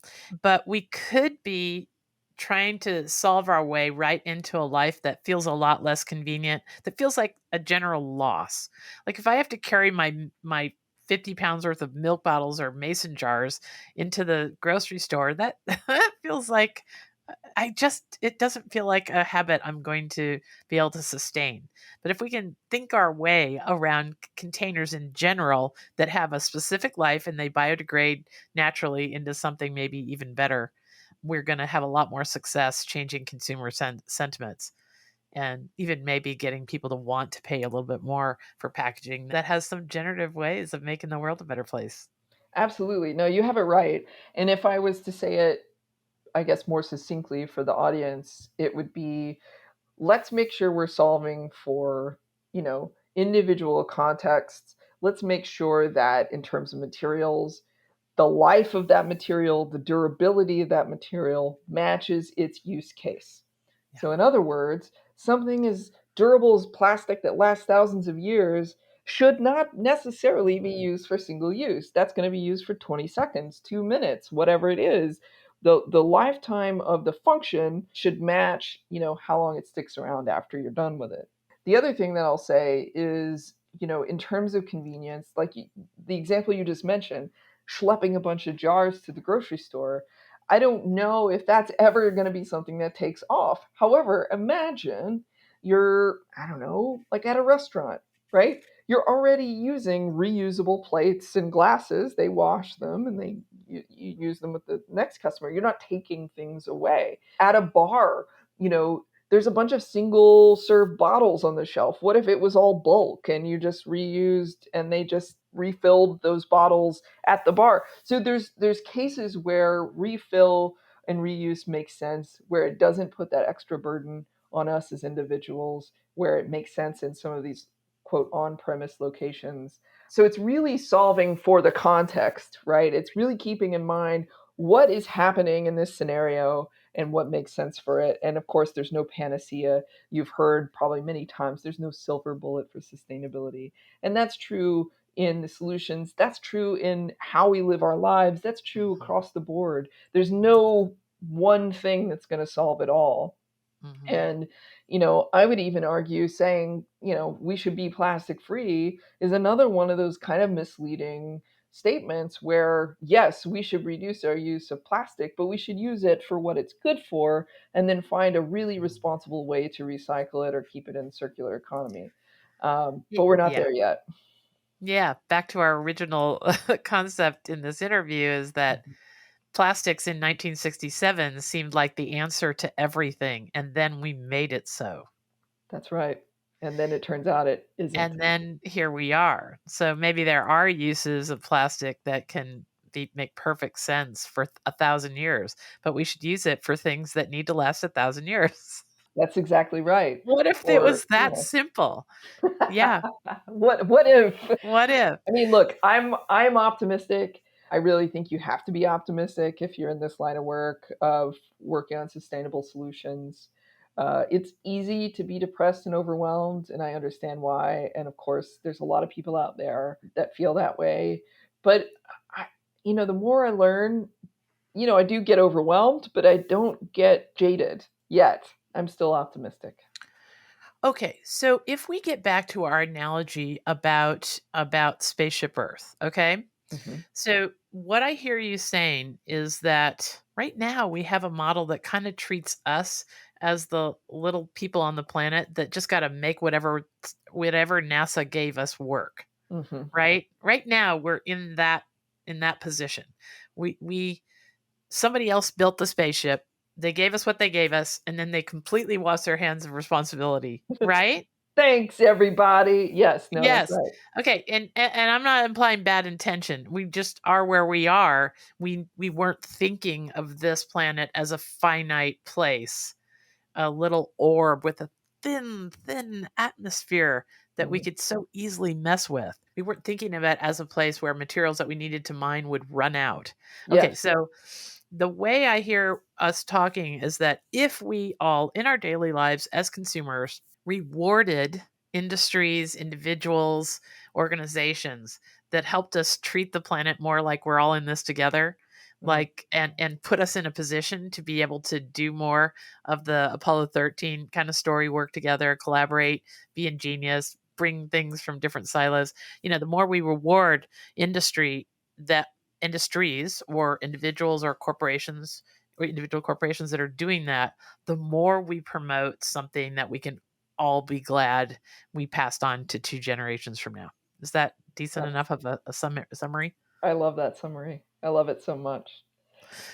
But we could be trying to solve our way right into a life that feels a lot less convenient, that feels like a general loss. Like if I have to carry my 50 pounds worth of milk bottles or mason jars into the grocery store, that that feels like it doesn't feel like a habit I'm going to be able to sustain. But if we can think our way around containers in general that have a specific life and they biodegrade naturally into something maybe even better, we're going to have a lot more success changing consumer sentiments, and even maybe getting people to want to pay a little bit more for packaging that has some generative ways of making the world a better place. Absolutely. No, you have it right. And if I was to say it, I guess, more succinctly for the audience, it would be, let's make sure we're solving for, individual contexts. Let's make sure that in terms of materials, the life of that material, the durability of that material matches its use case. Yeah. So, in other words, something as durable as plastic that lasts thousands of years should not necessarily be used for single use. That's going to be used for 20 seconds, 2 minutes, whatever it is. The lifetime of the function should match, how long it sticks around after you're done with it. The other thing that I'll say is, in terms of convenience, like the example you just mentioned, schlepping a bunch of jars to the grocery store, I don't know if that's ever going to be something that takes off. However, imagine you're, I don't know, like at a restaurant, right? You're already using reusable plates and glasses. They wash them and you use them with the next customer. You're not taking things away. At a bar, there's a bunch of single serve bottles on the shelf. What if it was all bulk and you just reused and they just refilled those bottles at the bar? So there's cases where refill and reuse makes sense, where it doesn't put that extra burden on us as individuals, where it makes sense in some of these quote on-premise locations. So it's really solving for the context, right? It's really keeping in mind what is happening in this scenario and what makes sense for it. And of course, there's no panacea. You've heard probably many times there's no silver bullet for sustainability. And that's true in the solutions. That's true in how we live our lives. That's true across the board. There's no one thing that's going to solve it all. Mm-hmm. And, I would even argue saying, we should be plastic free is another one of those kind of misleading statements where, yes, we should reduce our use of plastic, but we should use it for what it's good for and then find a really responsible way to recycle it or keep it in the circular economy. But we're not Yeah. there yet. Yeah. Back to our original concept in this interview is that plastics in 1967 seemed like the answer to everything, and then we made it so. That's right. And then it turns out it isn't. And then here we are. So maybe there are uses of plastic that can make perfect sense for 1,000 years, but we should use it for things that need to last 1,000 years. That's exactly right. What if it Or, was that simple? Yeah. what if? What if? I mean, look, I'm optimistic. I really think you have to be optimistic if you're in this line of work of working on sustainable solutions. It's easy to be depressed and overwhelmed, and I understand why. And of course, there's a lot of people out there that feel that way. But I, the more I learn, I do get overwhelmed, but I don't get jaded yet. I'm still optimistic. Okay, so if we get back to our analogy about Spaceship Earth, okay? Hmm. So what I hear you saying is that right now we have a model that kind of treats us as the little people on the planet that just got to make whatever NASA gave us work, Hmm. right? Right now we're in that position. We somebody else built the spaceship. They gave us what they gave us, and then they completely washed their hands of responsibility, right? Thanks, everybody. Yes, no, that's Yes. right. Okay, and I'm not implying bad intention. We just are where we are. We weren't thinking of this planet as a finite place, a little orb with a thin atmosphere that we Mhm. could so easily mess with. We weren't thinking of it as a place where materials that we needed to mine would run out. Okay, Yes. so the way I hear us talking is that if we all in our daily lives as consumers rewarded industries, individuals, organizations that helped us treat the planet more like we're all in this together, Mhm. like and put us in a position to be able to do more of the Apollo 13 kind of story, work together, collaborate, be ingenious, bring things from different silos. The more we reward industry that industries or individuals or corporations or individual corporations that are doing that, the more we promote something that we can all be glad we passed on to two generations from now. Is that decent That's enough of a summary? I love that summary. I love it so much.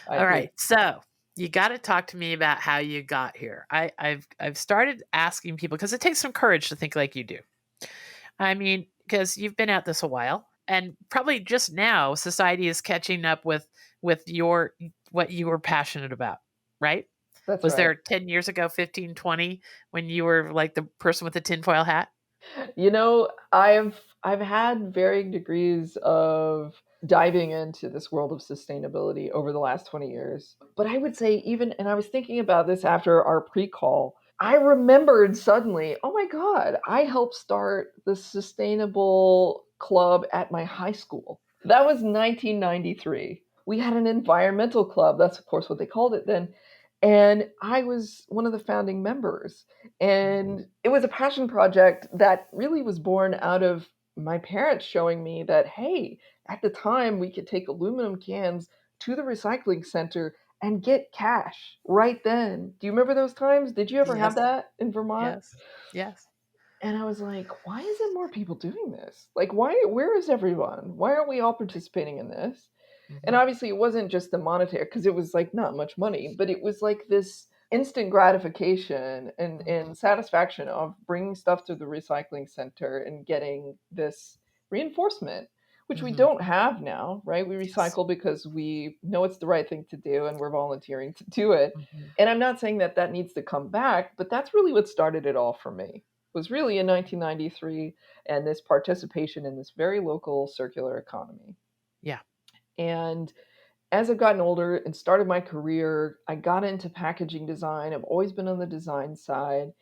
I All think right. So you got to talk to me about how you got here. I've started asking people because it takes some courage to think like you do. I mean, because you've been at this a while, and probably just now society is catching up with your what you were passionate about, right? that's Was right. there 10 years ago, 15, 20, when you were like the person with the tinfoil hat? I've had varying degrees of diving into this world of sustainability over the last 20 years. But I would say even and I was thinking about this after our pre-call. I remembered suddenly, oh my god, I helped start the sustainable club at my high school. That was 1993. We had an environmental club. That's of course what they called it then. And I was one of the founding members. And it was a passion project that really was born out of my parents showing me that, hey, at the time we could take aluminum cans to the recycling center and get cash right then. Do you remember those times? Did you ever have Yes, that in Vermont? yes, yes. And I was like, why isn't more people doing this? Like, where is everyone? Why aren't we all participating in this? And Hmm. obviously, it wasn't just the monetary, because it was like not much money, but it was like this instant gratification and satisfaction of bringing stuff to the recycling center and getting this reinforcement, which we Hmm. don't have now, right? We Yes. recycle because we know it's the right thing to do and we're volunteering to do it. Hmm. And I'm not saying that that needs to come back, but that's really what started it all for me. Was really in 1993 and this participation in this very local circular economy. Yeah. And as I've gotten older and started my career, I got into packaging design. I've always been on the design side.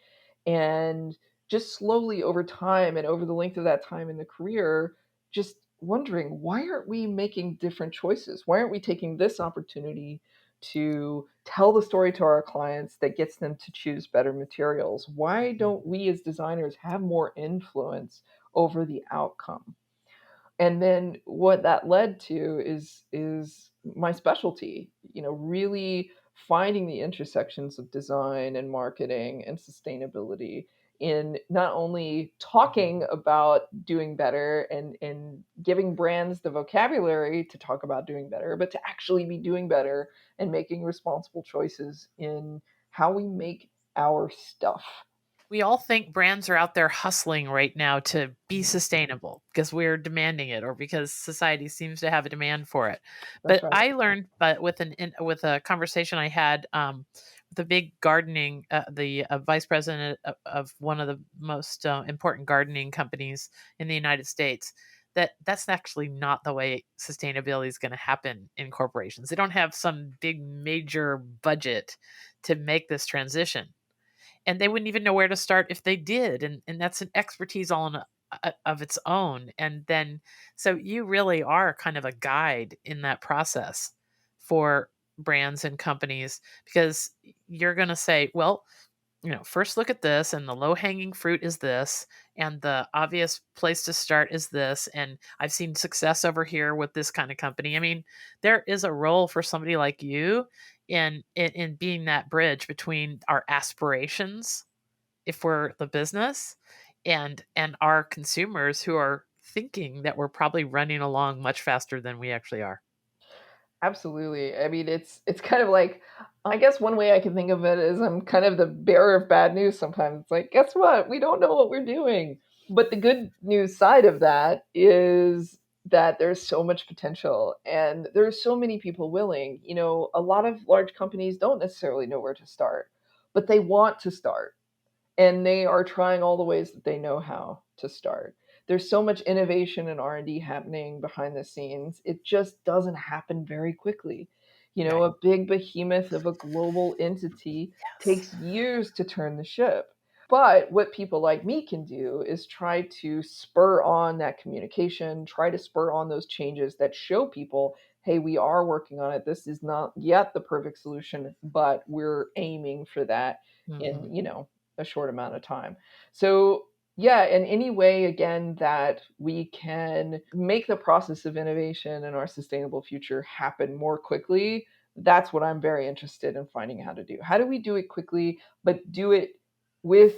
And just slowly over time and over the length of that time in the career, just wondering, why aren't we making different choices? Why aren't we taking this opportunity to tell the story to our clients that gets them to choose better materials? Why don't we as designers have more influence over the outcome? And then what that led to is my specialty, really finding the intersections of design and marketing and sustainability in not only talking about doing better and giving brands the vocabulary to talk about doing better, but to actually be doing better and making responsible choices in how we make our stuff. We all think brands are out there hustling right now to be sustainable because we're demanding it or because society seems to have a demand for it. That's But right. I learned, but with a conversation I had with a big gardening, the vice president of one of the most important gardening companies in the United States, that that's actually not the way sustainability is going to happen in corporations. They don't have some big major budget to make this transition, and they wouldn't even know where to start if they did, and that's an expertise all of its own. And then so you really are kind of a guide in that process for brands and companies, because you're going to say, well, first look at this, and the low hanging fruit is this, and the obvious place to start is this. And I've seen success over here with this kind of company. I mean, there is a role for somebody like you in being that bridge between our aspirations, if we're the business, and our consumers who are thinking that we're probably running along much faster than we actually are. Absolutely. I mean, it's kind of like, I guess one way I can think of it is I'm kind of the bearer of bad news sometimes. It's like, guess what? We don't know what we're doing. But the good news side of that is that there's so much potential and there's so many people willing. A lot of large companies don't necessarily know where to start, but they want to start and they are trying all the ways that they know how to start. There's so much innovation and R&D happening behind the scenes. It just doesn't happen very quickly. Right. A big behemoth of a global entity Yes. takes years to turn the ship. But what people like me can do is try to spur on that communication, try to spur on those changes that show people, hey, we are working on it. This is not yet the perfect solution, but we're aiming for that Hmm. in, a short amount of time. So Yeah, and any way, again, that we can make the process of innovation and our sustainable future happen more quickly, that's what I'm very interested in finding how to do. How do we do it quickly, but do it with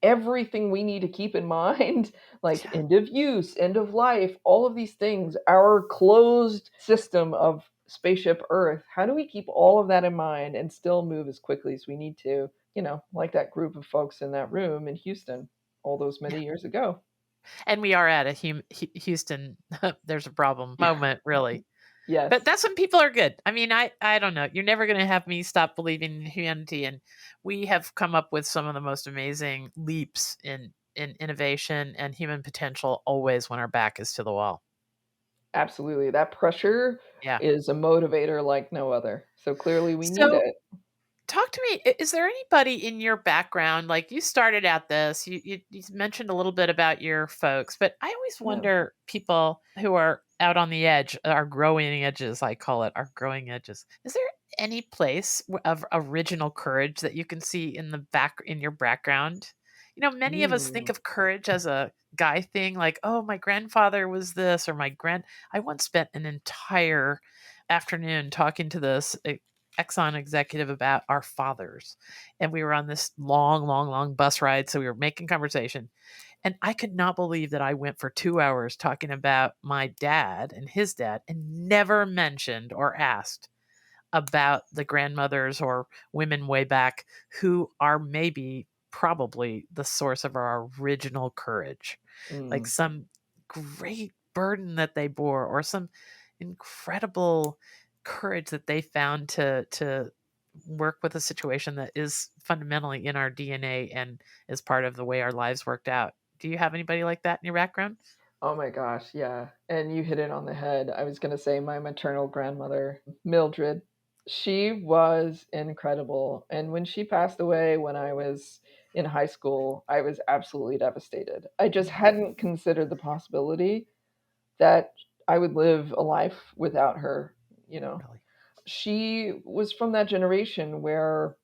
everything we need to keep in mind, like Yeah. end of use, end of life, all of these things, our closed system of Spaceship Earth. How do we keep all of that in mind and still move as quickly as we need to? Like that group of folks in that room in Houston all those Yeah. many years ago. And we are at a Houston, there's a problem moment, really. But Yes, that's when people are good. I mean, I don't know. You're never going to have me stop believing in humanity, and we have come up with some of the most amazing leaps in innovation and human potential always when our back is to the wall. absolutely. That pressure Yeah. is a motivator like no other. So clearly we need So it. talk to me. Is there anybody in your background, like you started out this, you mentioned a little bit about your folks, but I always Yeah. wonder people who are out on the edge, our growing edges, I call it, our growing edges. Is there any place of original courage that you can see in the back in your background? You know, many of us think Ooh. of courage as a guy thing, like, oh, my grandfather was this, or I once spent an entire afternoon talking to this Exxon executive about our fathers. And we were on this long, long, long bus ride. So we were making conversation. And I could not believe that I went for 2 hours talking about my dad and his dad and never mentioned or asked about the grandmothers or women way back who are maybe probably the source of our original courage, like Mm. some great burden that they bore or some incredible courage that they found to work with a situation that is fundamentally in our DNA and is part of the way our lives worked out. Do you have anybody like that in your background? Oh my gosh, yeah. And you hit it on the head. I was going to say my maternal grandmother, Mildred. She was incredible. And when she passed away when I was in high school, I was absolutely devastated. I just Mm, hadn't considered the possibility that I would live a life without her, you know. really? She was from that generation where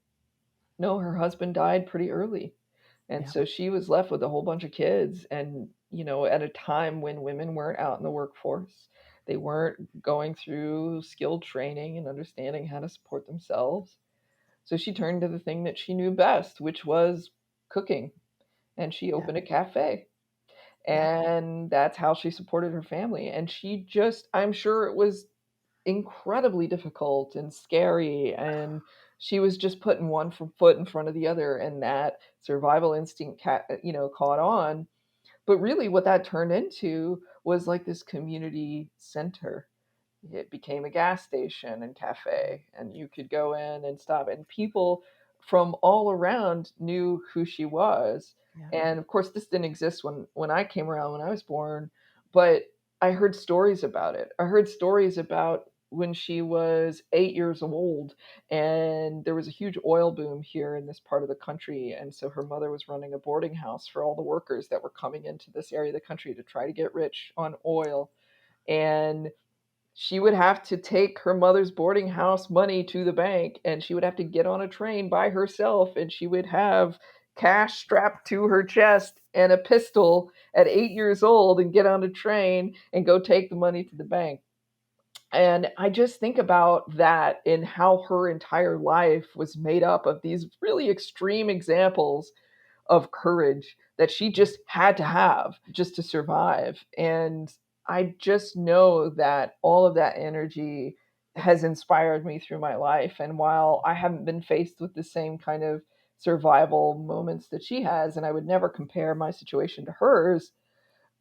no, her husband died pretty early. And Yeah. so she was left with a whole bunch of kids and, at a time when women weren't out in the workforce. They weren't going through skilled training and understanding how to support themselves. So she turned to the thing that she knew best, which was cooking. And she Yeah. opened a cafe. Yeah. And that's how she supported her family. And she just, I'm sure it was incredibly difficult and scary, and she was just putting one foot in front of the other, and that survival instinct caught on. But really what that turned into was like this community center. It became a gas station and Mm, cafe, and you could go in and stop, and people from all around knew who she was. yeah. And of course this didn't exist when I came around when I was born, but I heard stories about it. I heard stories about when she was 8 years old, and there was a huge oil boom here in this part of the country, and so her mother was running a boarding house for all the workers that were coming into this area of the country to try to get rich on oil. And she would have to take her mother's boarding house money to the bank, and she would have to get on a train by herself, and she would have cash strapped to her chest and a pistol at 8 years old and get on a train and go take the money to the bank. And I just think about that in how her entire life was made up of these really extreme examples of courage that she Mm, just had to have just to survive. And I just know that all of that energy has inspired me through my life. And while I haven't been faced with the same kind of survival moments that she has, and I would never compare my situation to hers,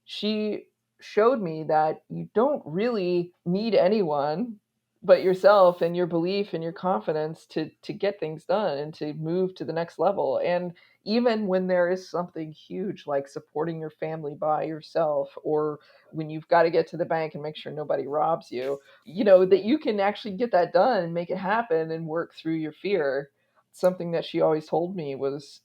she showed me that you don't really need anyone but yourself and your belief and your confidence to get things done and to move to the next level. And even when there is something huge like supporting your family by yourself, or when you've got to get to the bank and make sure nobody robs you, that you can actually get that done and make it happen and work through your fear. Something that she always told me was,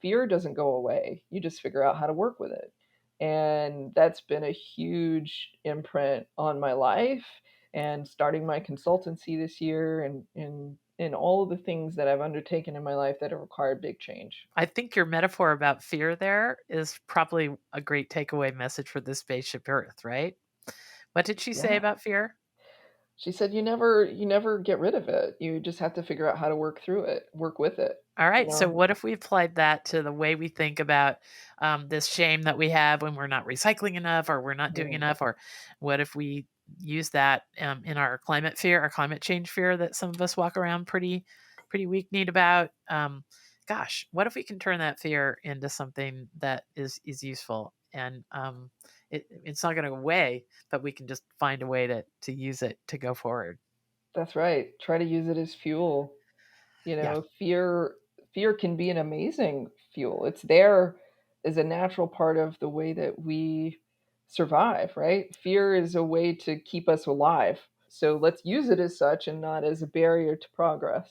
fear doesn't go away, you just figure out how to work with it. And that's been a huge imprint on my life. And starting my consultancy this year, and in all of the things that I've undertaken in my life that have required big change. I think your metaphor about fear there is probably a great takeaway message for this Spaceship Earth, right? What did she say Yeah. about fear? She said you never get rid of it. You just have to figure out how to work through it, work with it, All you right. So, know? what if we applied that to the way we think about this shame that we have when we're not recycling enough or we're not doing Mm, enough? Or what if we use that in our climate fear, our climate change fear that some of us walk around pretty weak kneed about? Gosh, what if we can turn that fear into something that is useful and it's not going to go away, but we can just find a way to use it to go forward. that's right. Try to use it as fuel. Yeah, Fear can be an amazing fuel. It's there as a natural part of the way that we survive, right? Fear is a way to keep us alive. So let's use it as such and not as a barrier to progress.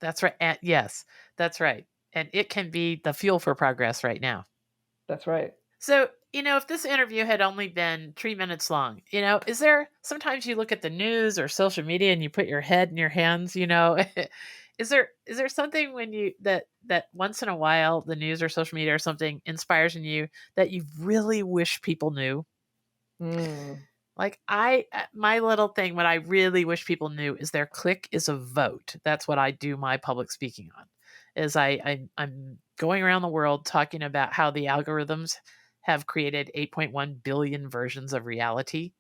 that's right. And yes, that's right. And it can be the fuel for progress right now. That's right. So, if this interview had only been 3 minutes long, is there sometimes you look at the news or social media and you put your head in your hands, is there something when that once in a while the news or social media or something inspires in you that you really wish people knew? Mm. Like my little thing, what I really wish people knew is their click is a vote. That's what I do my public speaking on. Is I'm going around the world talking about how the algorithms have created 8.1 billion versions of reality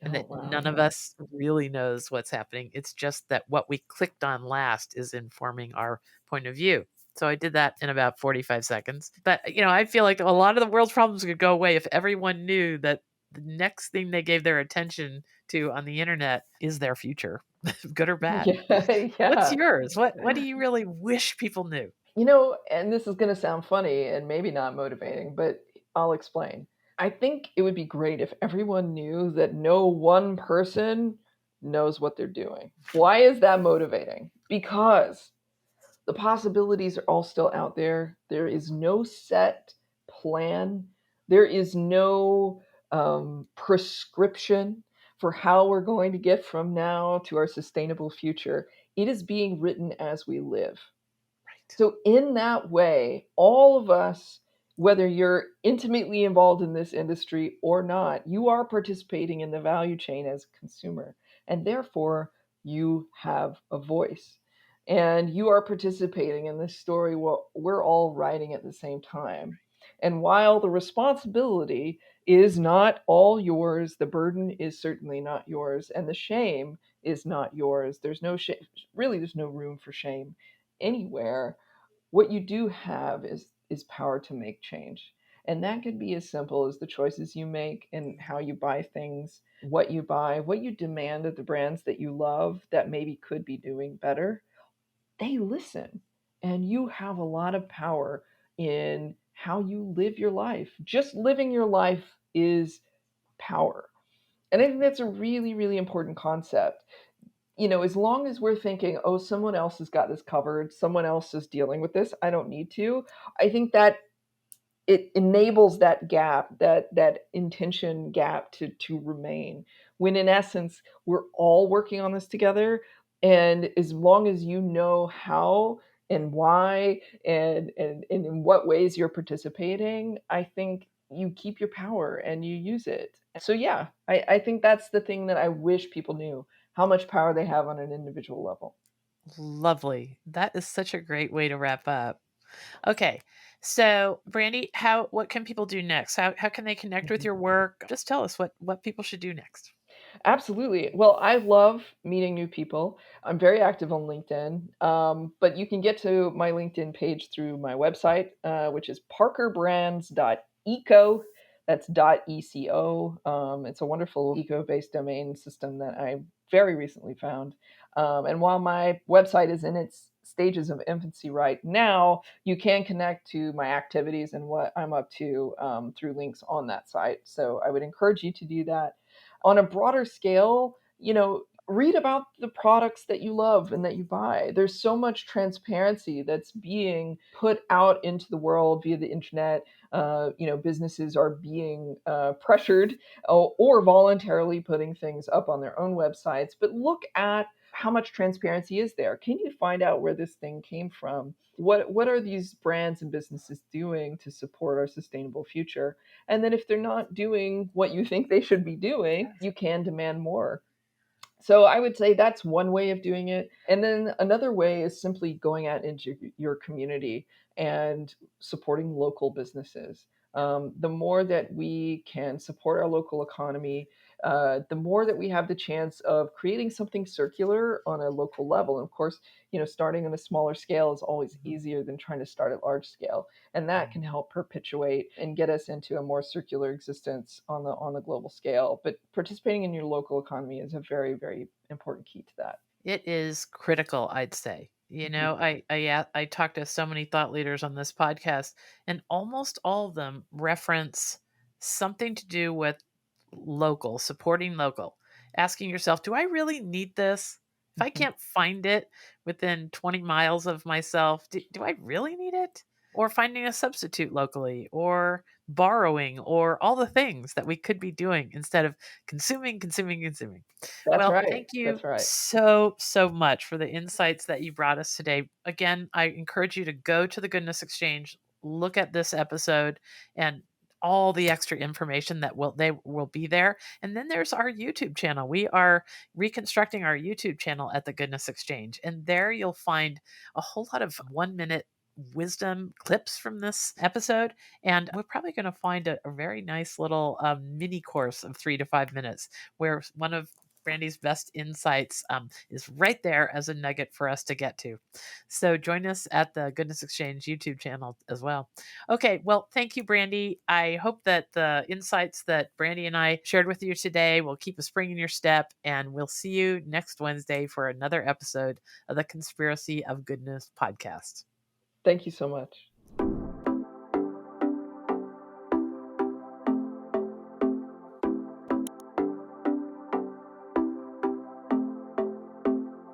and Oh, that none wow. of us really knows what's happening. It's just that what we clicked on last is informing our point of view. So I did that in about 45 seconds. But, I feel like a lot of the world's problems could go away if everyone knew that the next thing they gave their attention to on the internet is their future, good or bad. Yeah, What's yeah. yours? What do you really wish people knew? And this is going to sound funny and maybe not motivating, but I'll explain. I think it would be great if everyone knew that no one person knows what they're doing. Why is that motivating? Because the possibilities are all still out there. There is no set plan, there is no prescription for how we're going to get from now to our sustainable future. It is being written as we live. Right. So, in that way, all of us, whether you're intimately involved in this industry or not, you are participating in the value chain as a consumer. And therefore, you have a voice. And you are participating in this story. Well, we're all writing at the same time. And while the responsibility is not all yours, the burden is certainly not yours, and the shame is not yours. There's no shame. Really, there's no room for shame anywhere. What you do have is power to make change. And that could be as simple as the choices you make and how you buy things, what you buy, what you demand of the brands that you love that maybe could be doing better. They listen. And you have a lot of power in how you live your life. Just living your life is power. And I think that's a really, really important concept. As long as we're thinking, oh, someone else has got this covered, someone else is dealing with this, I don't need to. I think that it enables that gap, that intention gap to remain. When in essence, we're all working on this together. And as long as you know how and why and in what ways you're participating, I think you keep your power and you use it. So yeah, I think that's the thing that I wish people knew, how much power they have on an individual level. Lovely. That is such a great way to wrap up. Okay. So, Brandy, what can people do next? How can they connect with Mhm. your work? Just tell us what people should do next. Absolutely. Well, I love meeting new people. I'm very active on LinkedIn, but you can get to my LinkedIn page through my website, which is parkerbrands.eco. That's .eco. It's a wonderful eco-based domain system that I very recently found. And while my website is in its stages of infancy right now, you can connect to my activities and what I'm up to through links on that site. So I would encourage you to do that. On a broader scale, read about the products that you love and that you buy. There's so much transparency that's being put out into the world via the internet. Businesses are being pressured or voluntarily putting things up on their own websites. But look at how much transparency is there. Can you find out where this thing came from? What are these brands and businesses doing to support our sustainable future? And then if they're not doing what you think they should be doing, you can demand more. So I would say that's one way of doing it. And then another way is simply going out into your community and supporting local businesses. The more that we can support our local economy, the more that we have the chance of creating something circular on a local level. And of course, starting on a smaller scale is always Mhm. easier than trying to start at large scale, and that Mhm. can help perpetuate and get us into a more circular existence on the global scale. But participating in your local economy is a very, very important key to that. It is critical, I'd say. Mhm. I talk to so many thought leaders on this podcast, and almost all of them reference something to do with local, supporting local. Asking yourself, do I really need this? If I Mhm. can't find it within 20 miles of myself, do I really need it? Or finding a substitute locally, or borrowing, or all the things that we could be doing instead of consuming, consuming, consuming. That's Well, right. thank you That's right. so, so much for the insights that you brought us today. Again, I encourage you to go to the Goodness Exchange, look at this episode and all the extra information that will be there. And then there's our YouTube channel. We are reconstructing our YouTube channel at the Goodness Exchange. And there you'll find a whole lot of 1 minute wisdom clips from this episode. And we're probably going to find a very nice little mini course of 3 to 5 minutes where one of Brandy's best insights is right there as a nugget for us to get to. So join us at the Goodness Exchange YouTube channel as well. Okay, well, thank you, Brandy. I hope that the insights that Brandy and I shared with you today will keep a spring in your step, and we'll see you next Wednesday for another episode of the Conspiracy of Goodness podcast. Thank you so much.